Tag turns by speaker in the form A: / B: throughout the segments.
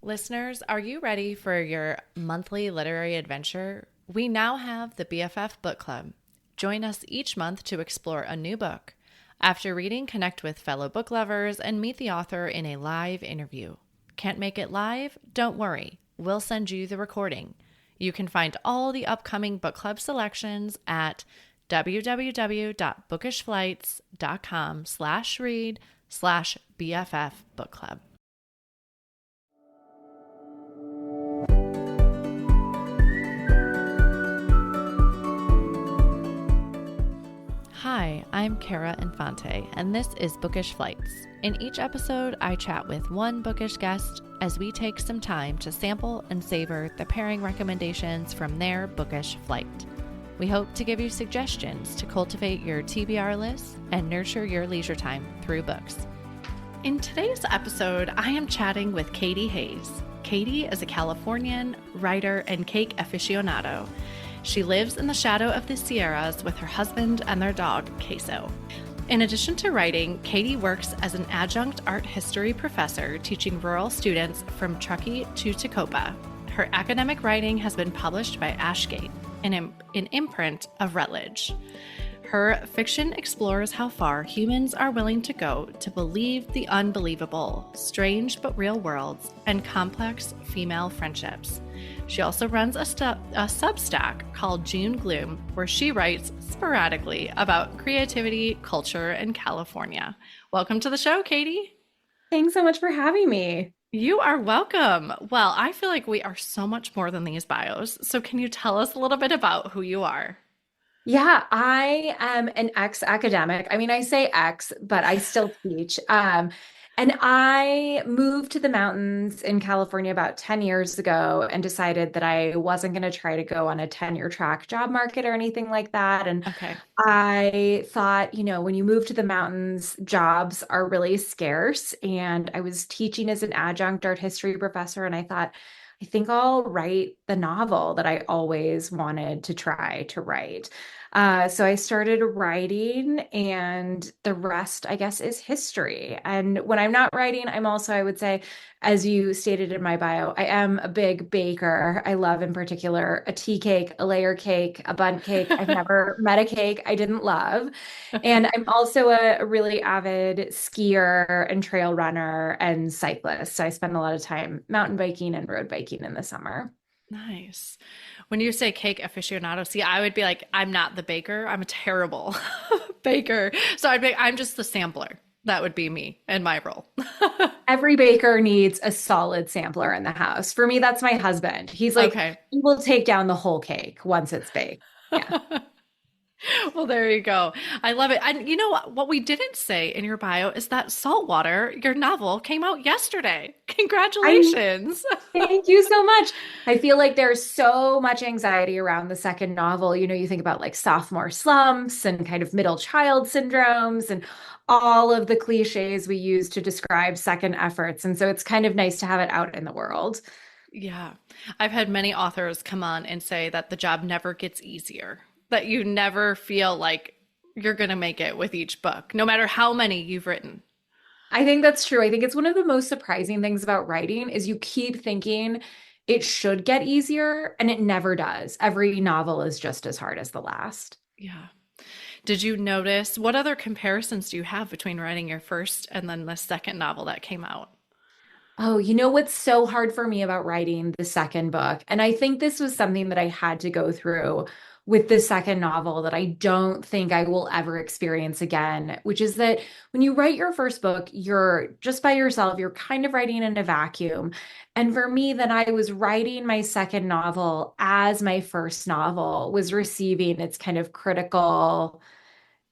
A: Listeners, are you ready for your monthly literary adventure? We now have the BFF Book Club. Join us each month to explore a new book. After reading, connect with fellow book lovers and meet the author in a live interview. Can't make it live? Don't worry. We'll send you the recording. You can find all the upcoming book club selections at www.bookishflights.com/read/BFF book club. Hi, I'm Kara Infante, and this is Bookish Flights. In each episode, I chat with one bookish guest as we take some time to sample and savor the pairing recommendations from their bookish flight. We hope to give you suggestions to cultivate your TBR list and nurture your leisure time through books. In today's episode, I am chatting with Katy Hays. Katy is a Californian writer and cake aficionado. She lives in the shadow of the Sierras with her husband and their dog, Queso. In addition to writing, Katy works as an adjunct art history professor teaching rural students from Truckee to Tecopa. Her academic writing has been published by Ashgate, an imprint of Routledge. Her fiction explores how far humans are willing to go to believe the unbelievable, strange but real worlds, and complex female friendships. She also runs a Substack called June Gloom, where she writes sporadically about creativity, culture, and California. Welcome to the show, Katy.
B: Thanks so much for having me.
A: You are welcome. Well, I feel like we are so much more than these bios. So can you tell us a little bit about who you are?
B: Yeah, I am an ex-academic. I mean, I say ex, but I still teach. And I moved to the mountains in California about 10 years ago and decided that I wasn't going to try to go on a tenure track job market or anything like that. And
A: Okay.
B: I thought, when you move to the mountains, jobs are really scarce. And I was teaching as an adjunct art history professor, and I thought, I think I'll write the novel that I always wanted to try to write. So I started writing, and the rest, I guess, is history. And when I'm not writing, I'm also, I would say, as you stated in my bio, I am a big baker. I love, in particular, a tea cake, a layer cake, a bundt cake. I've never met a cake I didn't love. And I'm also a really avid skier and trail runner and cyclist. So I spend a lot of time mountain biking and road biking in the summer.
A: Nice. When you say cake aficionado, see, I would be like, I'm not the baker. I'm a terrible baker. So I'm just the sampler. That would be me and my role.
B: Every baker needs a solid sampler in the house. For me, that's my husband. He's like,
A: Okay.
B: he will take down the whole cake once it's baked. Yeah.
A: Well, there you go. I love it. And you know what we didn't say in your bio is that Saltwater, your novel, came out yesterday.
B: I
A: Congratulations.
B: Thank you so much. I feel like there's so much anxiety around the second novel. You think about like sophomore slumps and kind of middle child syndromes and all of the cliches we use to describe second efforts. And so it's kind of nice to have it out in the world.
A: Yeah. I've had many authors come on and say that the job never gets easier, that you never feel like you're going to make it with each book, no matter how many you've written.
B: I think that's true. I think it's one of the most surprising things about writing is you keep thinking it should get easier and it never does. Every novel is just as hard as the last.
A: Yeah. Did you notice what other comparisons do you have between writing your first and then the second novel that came out?
B: Oh, you know what's so hard for me about writing the second book? And I think this was something that I had to go through with the second novel that I don't think I will ever experience again, which is that when you write your first book, you're just by yourself, you're kind of writing in a vacuum. And for me, then I was writing my second novel as my first novel was receiving its kind of critical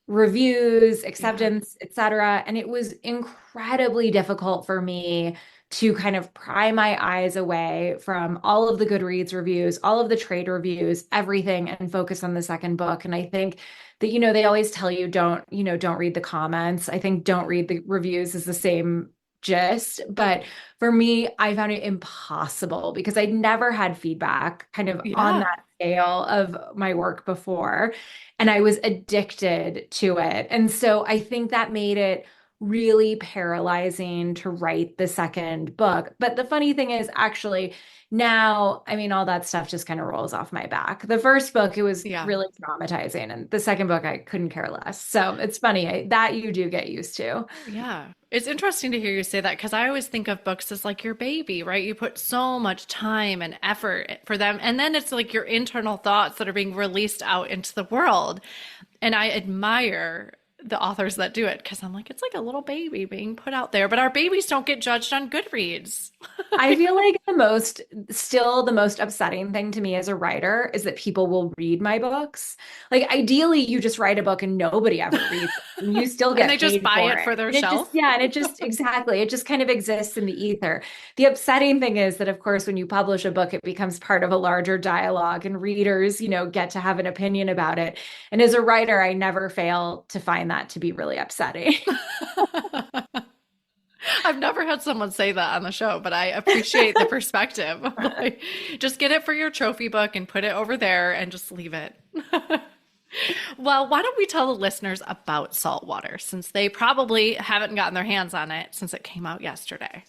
B: reviews,
A: Yeah.
B: acceptance, etc. And it was incredibly difficult for me to kind of pry my eyes away from all of the Goodreads reviews, all of the trade reviews, everything, and focus on the second book. And I think that, they always tell you don't read the comments. I think don't read the reviews is the same gist. But for me, I found it impossible because I'd never had feedback kind of on
A: Yeah.
B: that scale of my work before. And I was addicted to it. And so I think that made it really paralyzing to write the second book. But the funny thing is, actually, now, I mean, all that stuff just kind of rolls off my back. The first book, it was
A: Yeah.
B: really traumatizing. And the second book, I couldn't care less. So it's funny that you do get used to.
A: Yeah. It's interesting to hear you say that because I always think of books as like your baby, right? You put so much time and effort for them. And then it's like your internal thoughts that are being released out into the world. And I admire the authors that do it because I'm like, it's like a little baby being put out there. But our babies don't get judged on Goodreads.
B: I feel like still the most upsetting thing to me as a writer is that people will read my books. Like, ideally, you just write a book and nobody ever reads it, and you still
A: And
B: get
A: they just
B: paid
A: buy
B: for
A: it
B: it.
A: for their
B: And it just,
A: shelf.
B: yeah, and it just, exactly, it just kind of exists in the ether. The upsetting thing is that, of course, when you publish a book, it becomes part of a larger dialogue, and readers, get to have an opinion about it. And as a writer, I never fail to find that to be really upsetting.
A: I've never had someone say that on the show, but I appreciate the perspective. Like, just get it for your trophy book and put it over there and just leave it. Well, why don't we tell the listeners about Saltwater since they probably haven't gotten their hands on it since it came out yesterday?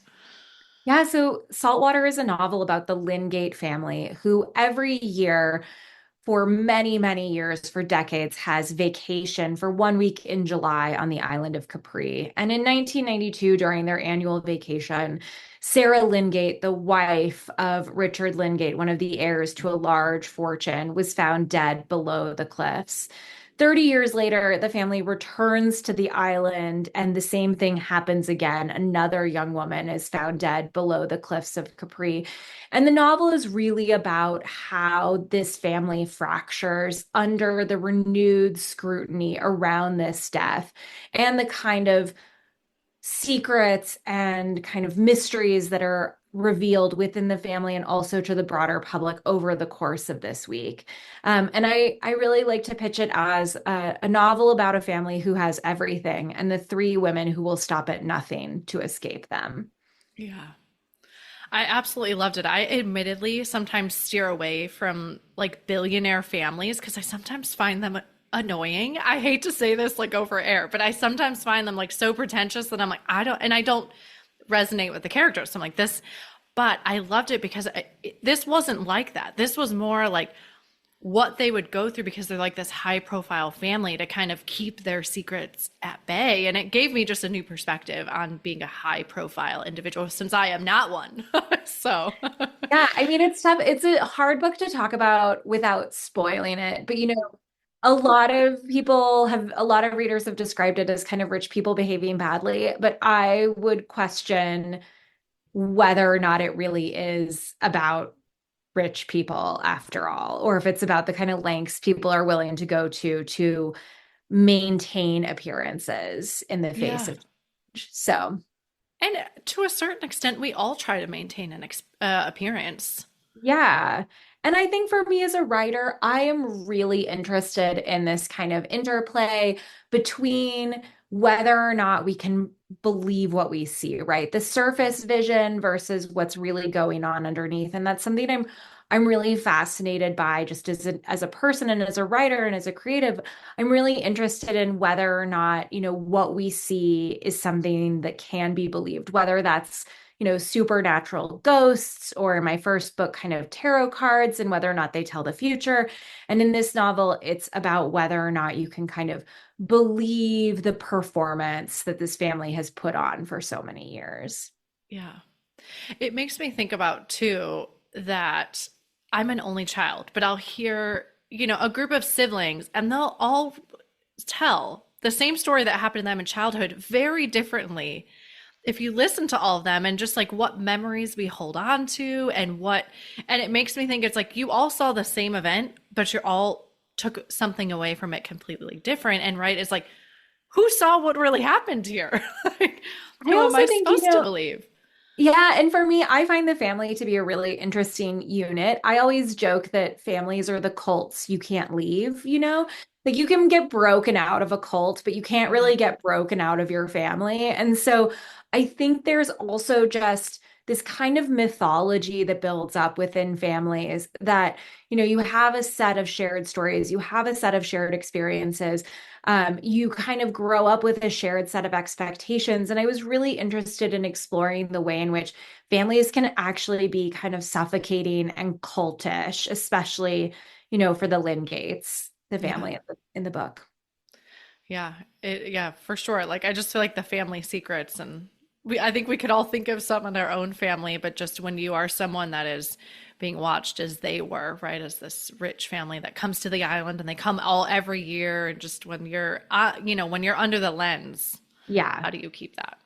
B: Yeah, so Saltwater is a novel about the Lingate family who every year for many, many years, for decades, has vacation for 1 week in July on the island of Capri. And in 1992, during their annual vacation, Sarah Lingate, the wife of Richard Lingate, one of the heirs to a large fortune, was found dead below the cliffs. 30 years later, the family returns to the island, and the same thing happens again. Another young woman is found dead below the cliffs of Capri. And the novel is really about how this family fractures under the renewed scrutiny around this death and the kind of secrets and kind of mysteries that are revealed within the family and also to the broader public over the course of this week. And I really like to pitch it as a novel about a family who has everything and the three women who will stop at nothing to escape them.
A: Yeah. I absolutely loved it. I admittedly sometimes steer away from like billionaire families because I sometimes find them annoying. I hate to say this like over air, but I sometimes find them like so pretentious that I'm like, I don't resonate with the characters. So I'm like this, but I loved it because this wasn't like that. This was more like what they would go through because they're like this high profile family to kind of keep their secrets at bay. And it gave me just a new perspective on being a high profile individual since I am not one. So,
B: Yeah, I mean, it's tough. It's a hard book to talk about without spoiling it. But a lot of readers have described it as kind of rich people behaving badly, but I would question whether or not it really is about rich people after all, or if it's about the kind of lengths people are willing to go to maintain appearances in the face
A: yeah.
B: of change. So,
A: And to a certain extent, we all try to maintain an appearance.
B: yeah. And I think for me as a writer, I am really interested in this kind of interplay between whether or not we can believe what we see, right? The surface vision versus what's really going on underneath. And that's something I'm really fascinated by just as a person and as a writer and as a creative. I'm really interested in whether or not, what we see is something that can be believed, whether that's supernatural ghosts, or in my first book, kind of tarot cards and whether or not they tell the future. And in this novel, it's about whether or not you can kind of believe the performance that this family has put on for so many years.
A: Yeah. It makes me think about too that I'm an only child, but I'll hear, a group of siblings and they'll all tell the same story that happened to them in childhood very differently if you listen to all of them and just like what memories we hold on to and it makes me think it's like you all saw the same event, but you all took something away from it completely different. And right, it's like, who saw what really happened here? Like,
B: I
A: who am
B: also
A: I
B: think,
A: supposed to believe?
B: yeah, and for me, I find the family to be a really interesting unit. I always joke that families are the cults you can't leave, Like, you can get broken out of a cult, but you can't
A: Yeah.
B: really get broken out of your family. And so I think there's also just this kind of mythology that builds up within families that, you have a set of shared stories, you have a set of shared experiences. You kind of grow up with a shared set of expectations. And I was really interested in exploring the way in which families can actually be kind of suffocating and cultish, especially, for the Gates, the
A: Yeah.
B: family in the book.
A: Yeah. Yeah, for sure. Like I just feel like the family secrets and I think we could all think of some in our own family, but just when you are someone that is being watched as they were, right, as this rich family that comes to the island and they come all every year, and just when you're, when you're under the lens,
B: Yeah.
A: how do you keep that?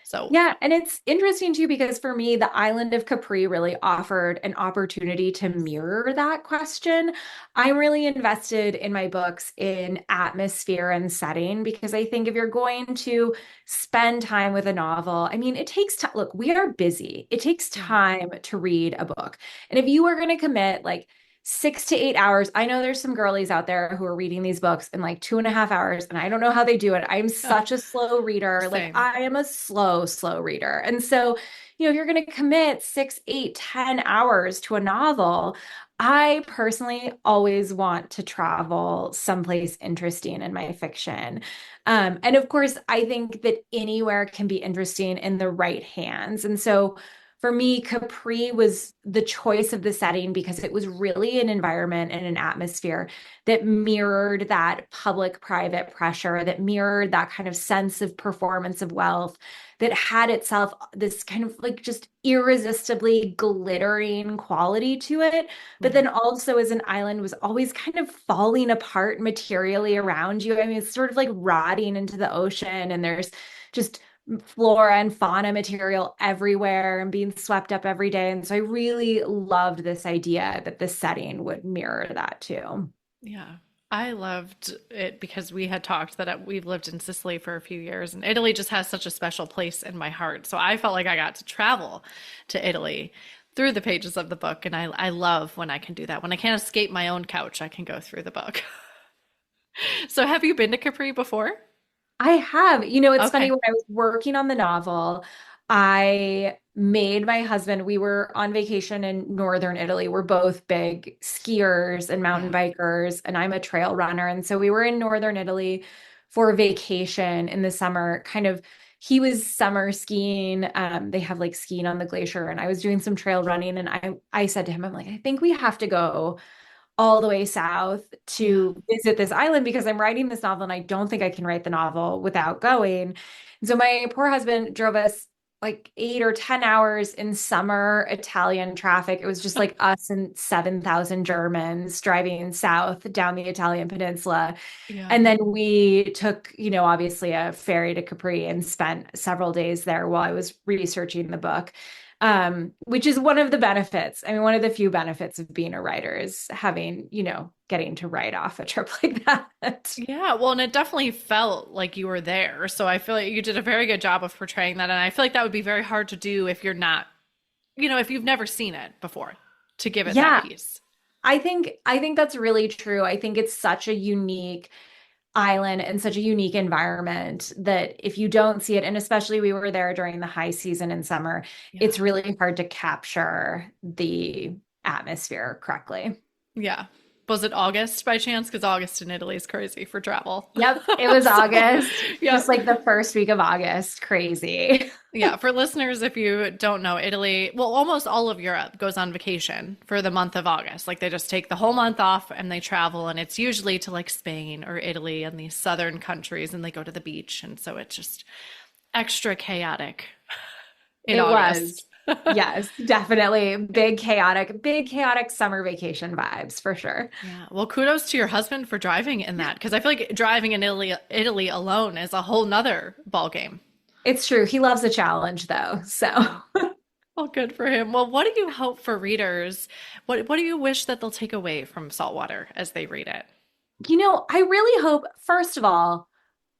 A: So,
B: Yeah, and it's interesting too because for me, the island of Capri really offered an opportunity to mirror that question. I'm really invested in my books in atmosphere and setting because I think if you're going to spend time with a novel, I mean, it takes time. Look, we are busy. It takes
A: yeah.
B: time to read a book. And if you are going to commit like 6 to 8 hours. I know there's some girlies out there who are reading these books in like 2.5 hours, and I don't know how they do it. I'm such a slow reader. Like
A: Same.
B: I am a slow reader. And so, if you're going to commit 6, 8, 10 hours to a novel, I personally always want to travel someplace interesting in my fiction. And of course, I think that anywhere can be interesting in the right hands. And so for me, Capri was the choice of the setting because it was really an environment and an atmosphere that mirrored that public-private pressure, that mirrored that kind of sense of performance of wealth, that had itself this kind of like just irresistibly glittering quality to it. But
A: Yeah.
B: then also as an island was always kind of falling apart materially around you. I mean, it's sort of like rotting into the ocean, and there's just flora and fauna material everywhere and being swept up every day. And so I really loved this idea that the setting would mirror that too.
A: Yeah. I loved it because we had talked that we've lived in Sicily for a few years, and Italy just has such a special place in my heart. So I felt like I got to travel to Italy through the pages of the book. And I love when I can do that. When I can't escape my own couch, I can go through the book. So have you been to Capri before?
B: I have. It's funny,
A: Okay.
B: when I was working on the novel, I made my husband, we were on vacation in northern Italy. We're both big skiers and mountain
A: Yeah.
B: bikers, and I'm a trail runner. And so we were in northern Italy for vacation in the summer, kind of. He was summer skiing. They have like skiing on the glacier, and I was doing some trail running. And I said to him, I'm like, I think we have to go all the way south
A: Yeah.
B: to visit this island because I'm writing this novel and I don't think I can write the novel without going. And so my poor husband drove us like 8 or 10 hours in summer Italian traffic. It was just like us and 7,000 Germans driving south down the Italian peninsula.
A: Yeah.
B: And then we took, obviously a ferry to Capri and spent several days there while I was researching the book, which is one of the benefits. I mean, one of the few benefits of being a writer is having, getting to write off a trip like that.
A: Yeah, well, and it definitely felt like you were there. So I feel like you did a very good job of portraying that. And I feel like that would be very hard to do if you're not, if you've never seen it before, to give it that
B: Yeah,
A: piece.
B: I think that's really true. I think it's such a unique island and such a unique environment that if you don't see it, and especially we were there during the high season in summer,
A: Yeah.
B: it's really hard to capture the atmosphere correctly.
A: Yeah. Was it August by chance? Because August in Italy is crazy for travel.
B: Yep, it was
A: So,
B: August,
A: yeah.
B: just like the first week of August. Crazy.
A: Yeah, for listeners, if you don't know, Italy, well, almost all of Europe goes on vacation for the month of August. Like they just take the whole month off and they travel, and it's usually to like Spain or Italy and these southern countries, and they go to the beach. And so it's just extra chaotic in
B: It
A: August.
B: was. Yes, definitely. Big chaotic summer vacation vibes for sure.
A: Yeah. Well, kudos to your husband for driving in that, because I feel like driving in Italy alone is a whole nother ball game.
B: It's true. He loves a challenge though. So,
A: Yeah. Well, good for him. Well, what do you hope for readers? What do you wish that they'll take away from Saltwater as they read it?
B: I really hope, first of all,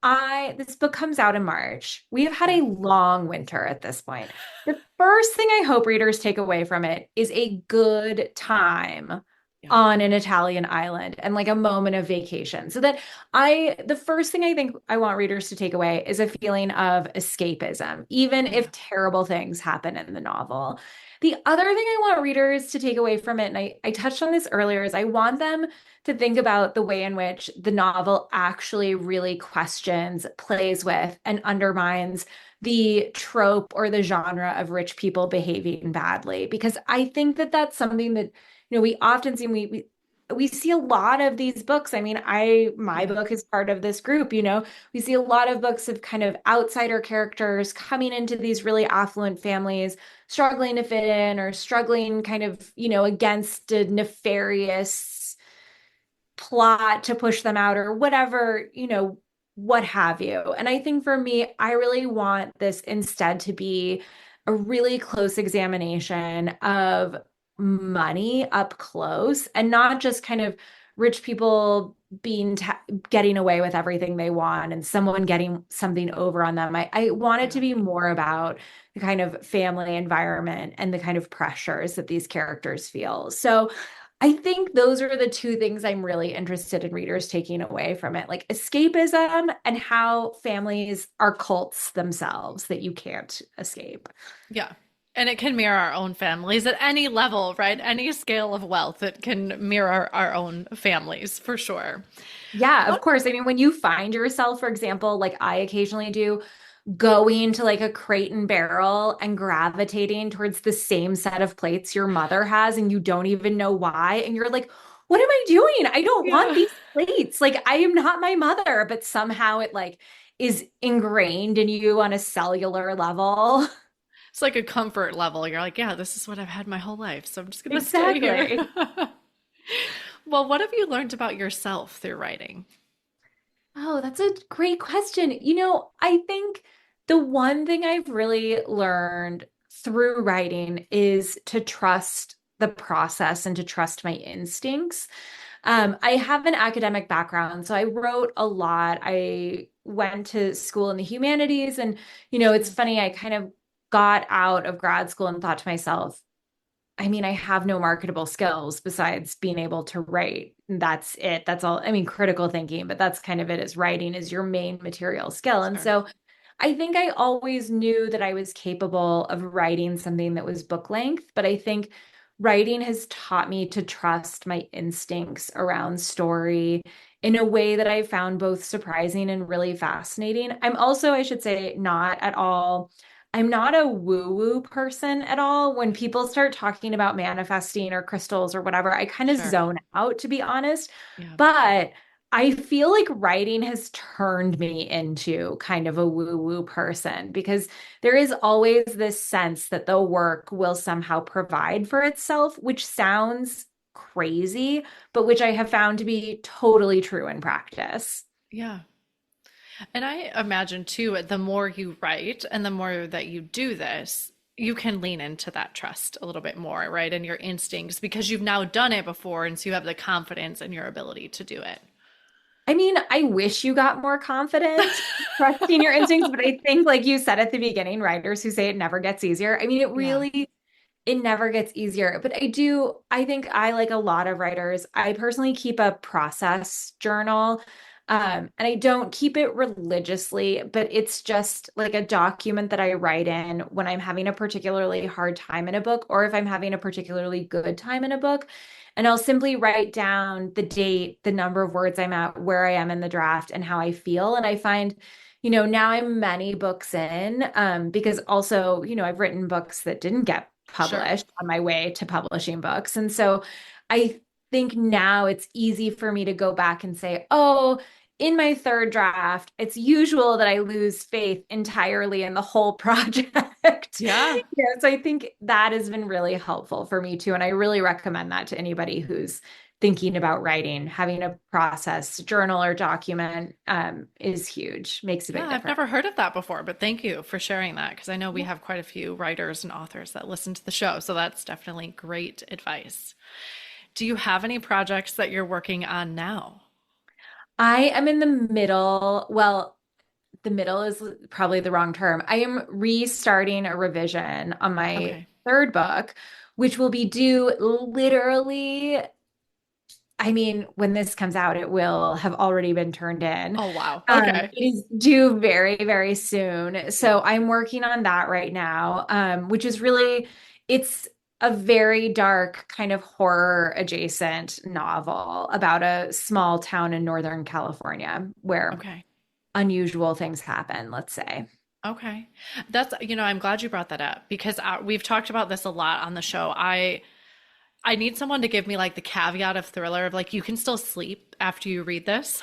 B: I this book comes out in March. We have had
A: Yeah.
B: a long winter at this point. The first thing I hope readers take away from it is a good time
A: Yeah.
B: on an Italian island and like a moment of vacation. So that the first thing I think I want readers to take away is a feeling of escapism, even
A: Yeah.
B: if terrible things happen in the novel. The other thing I want readers to take away from it, and I touched on this earlier, is I want them to think about the way in which the novel actually really questions, plays with, and undermines the trope or the genre of rich people behaving badly. Because I think that that's something that we often see we see a lot of these books. I mean, my
A: Yeah.
B: book is part of this group, we see a lot of books of kind of outsider characters coming into these really affluent families, struggling to fit in or struggling kind of, against a nefarious plot to push them out or whatever, what have you. And I think for me, I really want this instead to be a really close examination of money up close and not just kind of rich people getting away with everything they want and someone getting something over on them. I want it to
A: Yeah.
B: be more about the kind of family environment and the kind of pressures that these characters feel. So I think those are the two things I'm really interested in readers taking away from it, like escapism and how families are cults themselves that you can't escape.
A: Yeah. And it can mirror our own families at any level, right? Any scale of wealth, it can mirror our own families for sure.
B: Yeah, of
A: What?
B: course. I mean, when you find yourself, for example, like I occasionally do, going to like a crate and barrel and gravitating towards the same set of plates your mother has, and you don't even know why. And you're like, what am I doing? I don't want
A: Yeah.
B: these plates. Like, I am not my mother, but somehow it like is ingrained in you on a cellular level.
A: It's like a comfort level. You're like, yeah, this is what I've had my whole life, so I'm just going to stay here.
B: Exactly.
A: Well, what have you learned about yourself through writing?
B: Oh, that's a great question. I think the one thing I've really learned through writing is to trust the process and to trust my instincts. I have an academic background, so I wrote a lot. I went to school in the humanities, and it's
A: Sure.
B: funny, I kind of got out of grad school and thought to myself, I mean, I have no marketable skills besides being able to write. That's it. That's all. I mean, critical thinking, but that's kind of it, is writing is your main material skill. And
A: Sure.
B: so I think I always knew that I was capable of writing something that was book length, but I think writing has taught me to trust my instincts around story in a way that I found both surprising and really fascinating. I'm also, I should say, not at all. I'm not a woo-woo person at all. When people start talking about manifesting or crystals or whatever, I kind of
A: Sure.
B: zone out, to be honest.
A: Yeah.
B: But I feel like writing has turned me into kind of a woo-woo person because there is always this sense that the work will somehow provide for itself, which sounds crazy, but which I have found to be totally true in practice.
A: Yeah. And I imagine too, the more you write and the more that you do this, you can lean into that trust a little bit more, right? And your instincts because you've now done it before. And so you have the confidence in your ability to do it.
B: I mean, I wish you got more confident trusting your instincts, but I think, like you said at the beginning, writers who say it never gets easier. I mean,
A: Yeah,
B: it never gets easier. But I think I, like a lot of writers, I personally keep a process journal. And I don't keep it religiously, but it's just like a document that I write in when I'm having a particularly hard time in a book, or if I'm having a particularly good time in a book. And I'll simply write down the date, the number of words I'm at, where I am in the draft, and how I feel. And I find, now I'm many books in, because also, I've written books that didn't get
A: sure.
B: published on my way to publishing books. And so I think now it's easy for me to go back and say, oh, in my third draft, it's usual that I lose faith entirely in the whole project.
A: Yeah.
B: Yeah, so I think that has been really helpful for me too. And I really recommend that to anybody who's thinking about writing. Having a process journal or document is huge, makes a
A: Yeah,
B: big
A: I've
B: difference.
A: never heard of that before, but thank you for sharing that because I know we have quite a few writers and authors that listen to the show. So that's definitely great advice. Do you have any projects that you're working on now?
B: I am in the middle. Well, the middle is probably the wrong term. I am restarting a revision on my
A: Okay.
B: third book, which will be due literally I mean, when this comes out, it will have already been turned in.
A: Oh, wow. Okay.
B: It is due very, very soon. So I'm working on that right now, which is really, it's a very dark kind of horror adjacent novel about a small town in Northern California where
A: Okay.
B: unusual things happen, let's say.
A: Okay. I'm glad you brought that up because we've talked about this a lot on the show. I need someone to give me like the caveat of thriller of like, you can still sleep after you read this.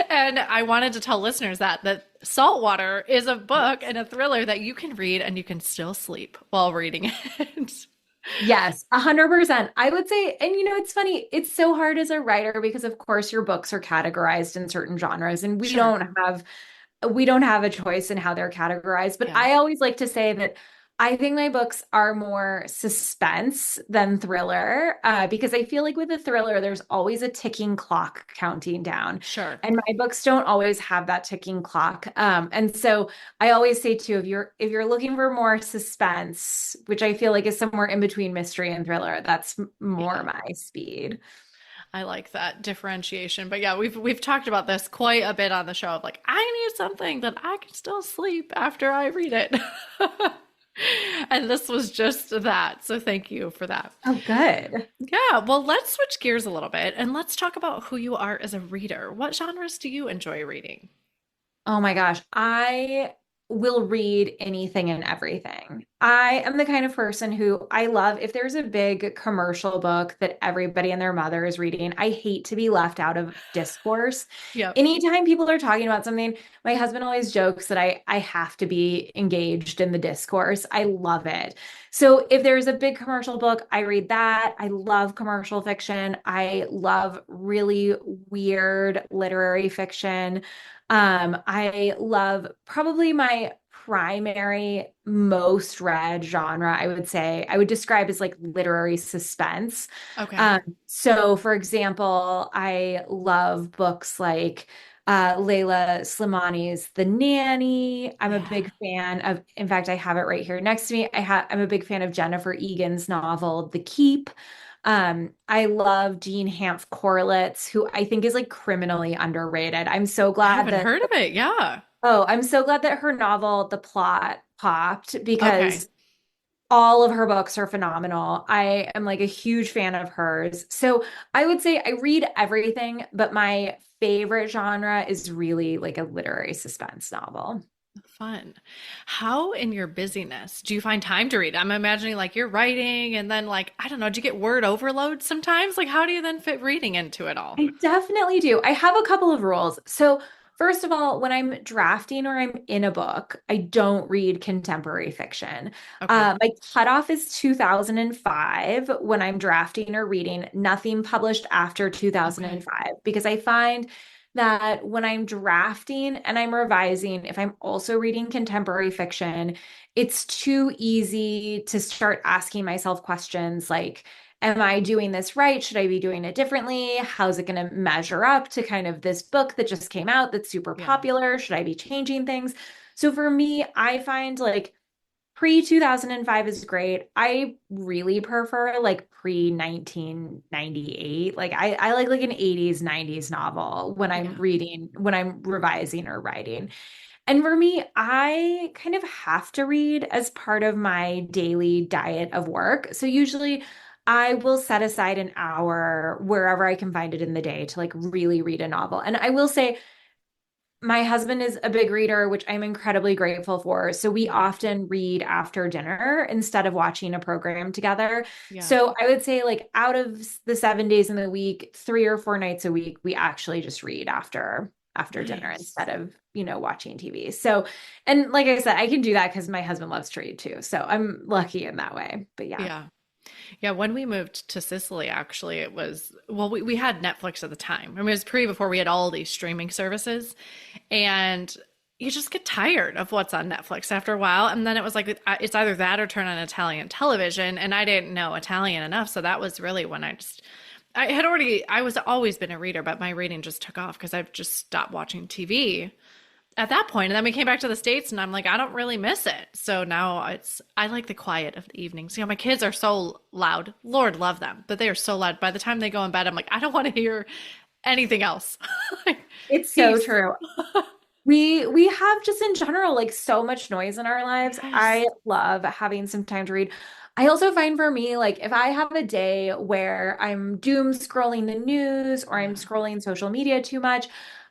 A: And I wanted to tell listeners that Saltwater is a book and a thriller that you can read and you can still sleep while reading it.
B: Yes, 100%. I would say, and it's funny, it's so hard as a writer because of course your books are categorized in certain genres and
A: Sure.
B: we don't have a choice in how they're categorized. But
A: Yeah.
B: I always like to say that I think my books are more suspense than thriller, because I feel like with a thriller, there's always a ticking clock counting down.
A: Sure.
B: And my books don't always have that ticking clock. And so I always say too, if you're looking for more suspense, which I feel like is somewhere in between mystery and thriller, that's more
A: Yeah.
B: my speed.
A: I like that differentiation. But yeah, we've talked about this quite a bit on the show of like, I need something that I can still sleep after I read it. And this was just that. So thank you for that.
B: Oh, good.
A: Yeah, well, let's switch gears a little bit and let's talk about who you are as a reader. What genres do you enjoy reading?
B: Oh my gosh, I will read anything and everything. I am the kind of person who I love if there's a big commercial book that everybody and their mother is reading. I hate to be left out of discourse.
A: Yep.
B: Anytime people are talking about something, my husband always jokes that I have to be engaged in the discourse. I love it. So if there's a big commercial book, I read that. I love commercial fiction. I love really weird literary fiction. I love probably my primary most read genre, I would say, I would describe as like literary suspense.
A: Okay.
B: Um, so for example, I love books like Layla Slimani's The Nanny. I'm a
A: Yeah.
B: big fan of, in fact, I have it right here next to me. I'm a big fan of Jennifer Egan's novel, The Keep. I love Jean Hanff Corlitz, who I think is like criminally underrated.
A: I haven't heard of it. Yeah.
B: I'm so glad that her novel, The Plot, popped
A: Okay.
B: because all of her books are phenomenal. I am like a huge fan of hers. So I would say I read everything, but my favorite genre is really like a literary suspense novel.
A: Fun. How in your busyness do you find time to read? I'm imagining like you're writing and then like, I don't know, do you get word overload sometimes? Like, how do you then fit reading into it all?
B: I definitely do. I have a couple of rules. So, first of all, when I'm drafting or I'm in a book, I don't read contemporary fiction.
A: Okay.
B: My cutoff is 2005 when I'm drafting or reading, nothing published after
A: Okay.
B: 2005, because I find that when I'm drafting and I'm revising, if I'm also reading contemporary fiction, it's too easy to start asking myself questions like, am I doing this right? Should I be doing it differently? How's it going to measure up to kind of this book that just came out that's super
A: Yeah.
B: popular? Should I be changing things? So for me, I find like pre 2005 is great. I really prefer like pre 1998. Like I like an 80s, 90s novel when I'm
A: Yeah.
B: reading, when I'm revising or writing. And for me, I kind of have to read as part of my daily diet of work. So usually I will set aside an hour wherever I can find it in the day to like really read a novel. And I will say, my husband is a big reader, which I'm incredibly grateful for. So we
A: Yeah.
B: often read after dinner instead of watching a program together.
A: Yeah.
B: So I would say, like, out of the 7 days in the week, 3 or 4 nights a week, we actually just read after dinner
A: Nice.
B: instead of, watching TV. So, and like I said, I can do that because my husband loves to read too. So I'm lucky in that way. But yeah.
A: Yeah. Yeah, when we moved to Sicily, actually, it was, well, we had Netflix at the time. I mean, it was pre before we had all these streaming services. And you just get tired of what's on Netflix after a while. And then it was like, it's either that or turn on Italian television. And I didn't know Italian enough. So that was really when I was always been a reader, but my reading just took off because I've just stopped watching TV. at that point, and then we came back to the States and I'm like, I don't really miss it. So now I like the quiet of the evenings. You know, my kids are so loud. Lord love them, but they are so loud. By the time they go in bed, I'm like, I don't want to hear anything else. Like,
B: It's so
A: peace.
B: true. We have just in general like so much noise in our lives.
A: Yes.
B: I love having some time to read. I also find for me like if I have a day where I'm doom scrolling the news or I'm
A: Yeah,
B: scrolling social media too much,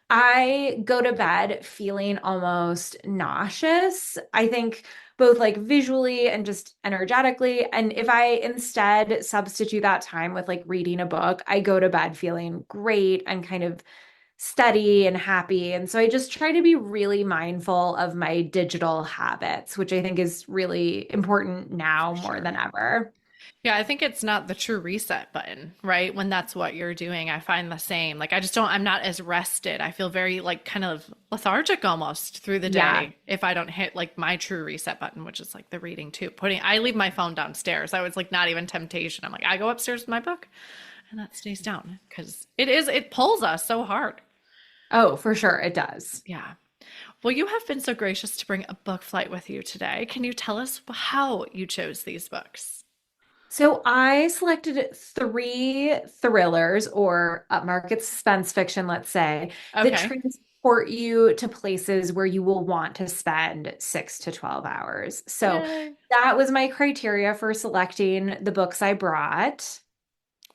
B: I go to bed feeling almost nauseous. I think both like visually and just energetically. And if I instead substitute that time with like reading a book, I go to bed feeling great and kind of steady and happy. And so I just try to be really mindful of my digital habits, which I think is really important now
A: for
B: more
A: sure.
B: than ever.
A: Yeah, I think it's not the true reset button, right? When that's what you're doing, I find the same. Like, I just don't, I'm not as rested. I feel very, like, kind of lethargic almost through the
B: Yeah.
A: day if I don't hit, like, my true reset button, which is like the reading too. I leave my phone downstairs. I was like, not even temptation. I'm like, I go upstairs with my book and that stays down because it pulls us so hard.
B: Oh, for sure. It does.
A: Yeah. Well, you have been so gracious to bring a book flight with you today. Can you tell us how you chose these books?
B: So I selected three thrillers or upmarket suspense fiction, let's say, that
A: Okay.
B: transport you to places where you will want to spend 6 to 12 hours. So
A: Yay.
B: that was my criteria for selecting the books I brought.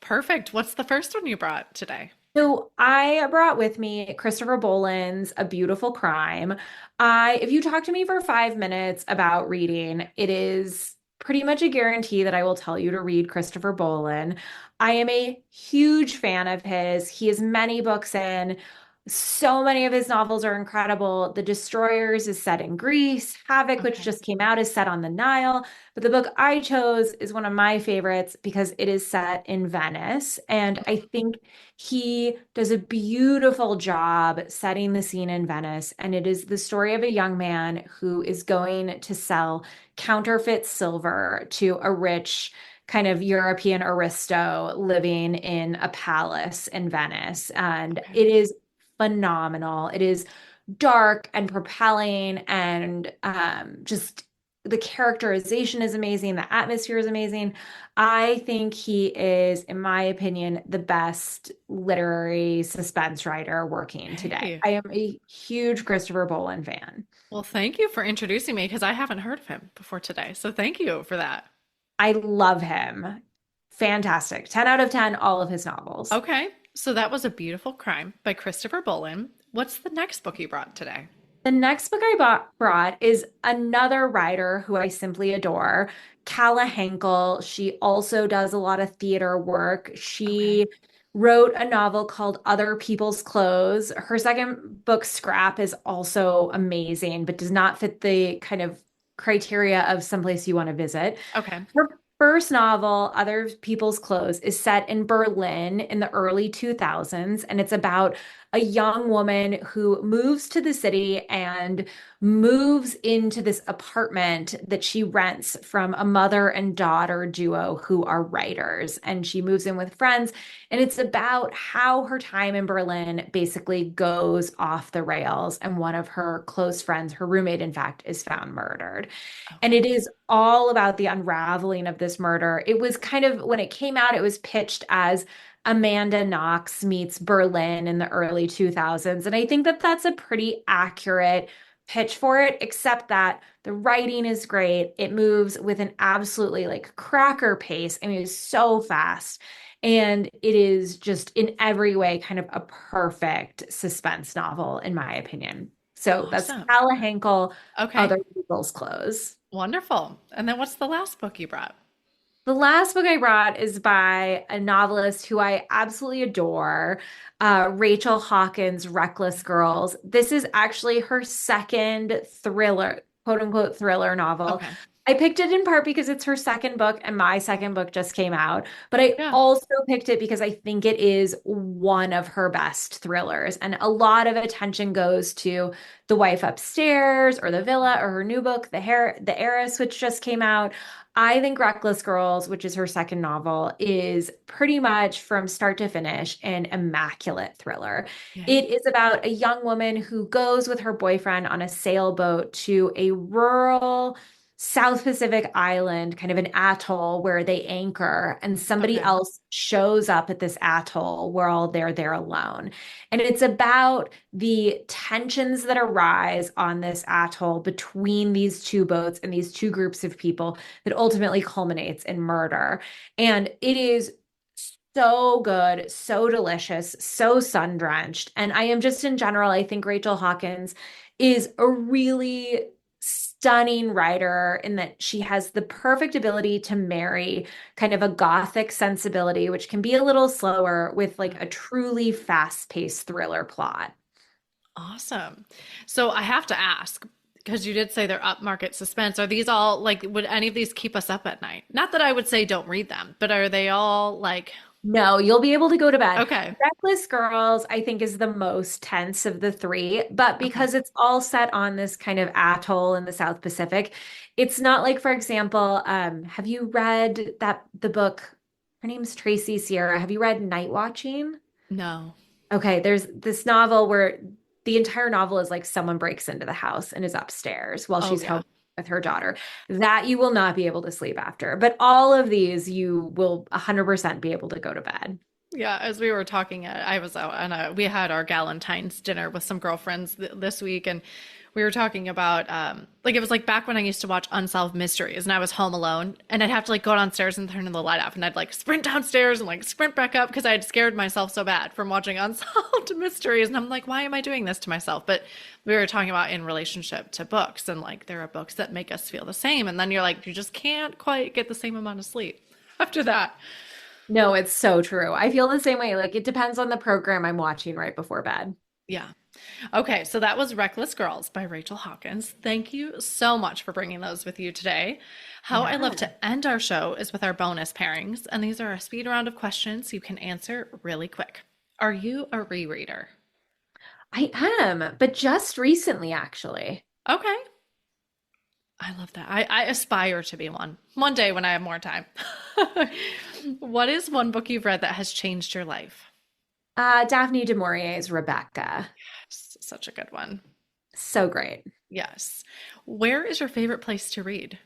A: Perfect. What's the first one you brought today?
B: So I brought with me Christopher Boland's A Beautiful Crime. If you talk to me for 5 minutes about reading, it is pretty much a guarantee that I will tell you to read Christopher Boland. I am a huge fan of his. He has many books in. So many of his novels are incredible. The Destroyers is set in Greece. Havoc, which
A: Okay.
B: just came out, is set on the Nile. But the book I chose is one of my favorites because it is set in Venice. And I think he does a beautiful job setting the scene in Venice, and it is the story of a young man who is going to sell counterfeit silver to a rich kind of European aristo living in a palace in Venice. And
A: Okay.
B: it is phenomenal. It is dark and propelling, and just the characterization is amazing. The atmosphere is amazing. I think he is, in my opinion, the best literary suspense writer working today.
A: Hey.
B: I am a huge Christopher Boland fan.
A: Well, thank you for introducing me because I haven't heard of him before today. So thank you for that.
B: I love him. Fantastic. 10 out of 10, all of his novels.
A: Okay. So that was A Beautiful Crime by Christopher Boland. What's the next book you brought today?
B: The next book brought is another writer who I simply adore, Calla Henkel. She also does a lot of theater work.
A: Okay.
B: She wrote a novel called Other People's Clothes. Her second book, Scrap, is also amazing, but does not fit the kind of criteria of someplace you want to visit.
A: Okay.
B: Her first novel, Other People's Clothes, is set in Berlin in the early 2000s, and it's about a young woman who moves to the city and moves into this apartment that she rents from a mother and daughter duo who are writers. And she moves in with friends. And it's about how her time in Berlin basically goes off the rails. And one of her close friends, her roommate, in fact, is found murdered. And
A: Okay.
B: it is all about the unraveling of this murder. It was kind of, when it came out, it was pitched as Amanda Knox meets Berlin in the early 2000s. And I think that that's a pretty accurate pitch for it, except that the writing is great. It moves with an absolutely like cracker pace. I mean, it's so fast. And it is just in every way kind of a perfect suspense novel, in my opinion. So that's
A: Awesome.
B: Calla Henkel,
A: Okay.
B: Other People's Clothes.
A: Wonderful. And then what's the last book you brought?
B: The last book I brought is by a novelist who I absolutely adore, Rachel Hawkins' Reckless Girls. This is actually her second thriller, quote unquote, thriller novel.
A: Okay.
B: I picked it in part because it's her second book and my second book just came out. But I
A: Yeah.
B: also picked it because I think it is one of her best thrillers. And a lot of attention goes to The Wife Upstairs or The Villa or her new book, The Heiress, which just came out. I think Reckless Girls, which is her second novel, is pretty much from start to finish an immaculate thriller.
A: Yeah.
B: It is about a young woman who goes with her boyfriend on a sailboat to a rural South Pacific island, kind of an atoll where they anchor, and somebody
A: Okay.
B: else shows up at this atoll while they're there alone. And it's about the tensions that arise on this atoll between these two boats and these two groups of people that ultimately culminates in murder. And it is so good, so delicious, so sun-drenched. And I am just in general, I think Rachel Hawkins is a really stunning writer in that she has the perfect ability to marry kind of a gothic sensibility, which can be a little slower, with like a truly fast-paced thriller plot.
A: Awesome. So I have to ask, because you did say they're upmarket suspense. Are these all like, would any of these keep us up at night? Not that I would say don't read them, but are they all like,
B: No, you'll be able to go to bed.
A: okay,
B: Reckless Girls, I think, is the most tense of the three, but
A: okay,
B: because it's all set on this kind of atoll in the South Pacific, it's not like, for example, have you read the book? Her name's Tracy Sierra. Have you read Night Watching?
A: no.
B: Okay, there's this novel where the entire novel is like someone breaks into the house and is upstairs while
A: Oh
B: she's
A: yeah.
B: home with her daughter. That you will not be able to sleep after. But all of these, you will 100% be able to go to bed.
A: Yeah, as we were talking, I was out and we had our Galentine's dinner with some girlfriends this week, and we were talking about like it was like back when I used to watch Unsolved Mysteries, and I was home alone, and I'd have to like go downstairs and turn the light off, and I'd like sprint downstairs and like sprint back up because I had scared myself so bad from watching Unsolved Mysteries, and I'm like, why am I doing this to myself? But we were talking about in relationship to books, and like there are books that make us feel the same, and then you're like, you just can't quite get the same amount of sleep after that.
B: No, it's so true. I feel the same way. Like it depends on the program I'm watching right before bed.
A: Yeah. Okay, so that was Reckless Girls by Rachel Hawkins. Thank you so much for bringing those with you today. How I love
B: Yeah.
A: to end our show is with our bonus pairings, and these are a speed round of questions you can answer really quick. Are you a rereader?
B: I am, but just recently, actually.
A: Okay, I love that. I aspire to be one day when I have more time. What is one book you've read that has changed your life?
B: Daphne du Maurier's Rebecca.
A: Such a good one.
B: So great.
A: Yes. Where is your favorite place to read?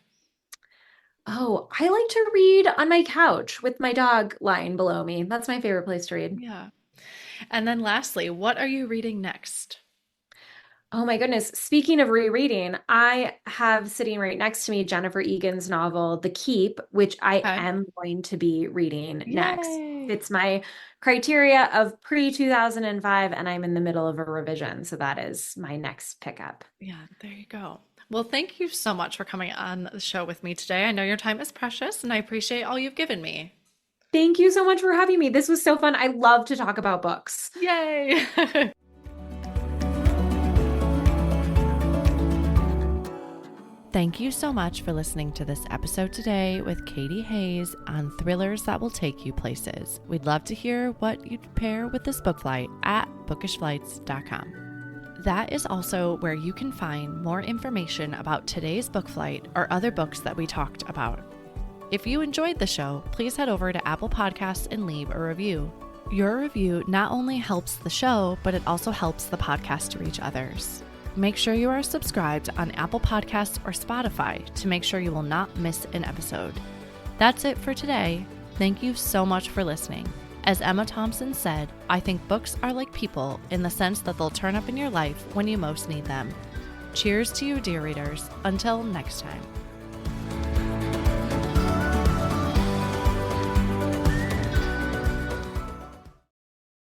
B: Oh, I like to read on my couch with my dog lying below me. That's my favorite place to read.
A: Yeah. And then lastly, what are you reading next?
B: Oh my goodness. Speaking of rereading, I have sitting right next to me Jennifer Egan's novel, The Keep, which I
A: Okay.
B: am going to be reading next.
A: Yay.
B: It's my criteria of pre-2005, and I'm in the middle of a revision. So that is my next pickup.
A: Yeah, there you go. Well, thank you so much for coming on the show with me today. I know your time is precious and I appreciate all you've given me.
B: Thank you so much for having me. This was so fun. I love to talk about books.
A: Yay. Thank you so much for listening to this episode today with Katy Hays on thrillers that will take you places. We'd love to hear what you'd pair with this book flight at bookishflights.com. That is also where you can find more information about today's book flight or other books that we talked about. If you enjoyed the show, please head over to Apple Podcasts and leave a review. Your review not only helps the show, but it also helps the podcast to reach others. Make sure you are subscribed on Apple Podcasts or Spotify to make sure you will not miss an episode. That's it for today. Thank you so much for listening. As Emma Thompson said, I think books are like people in the sense that they'll turn up in your life when you most need them. Cheers to you, dear readers. Until next time.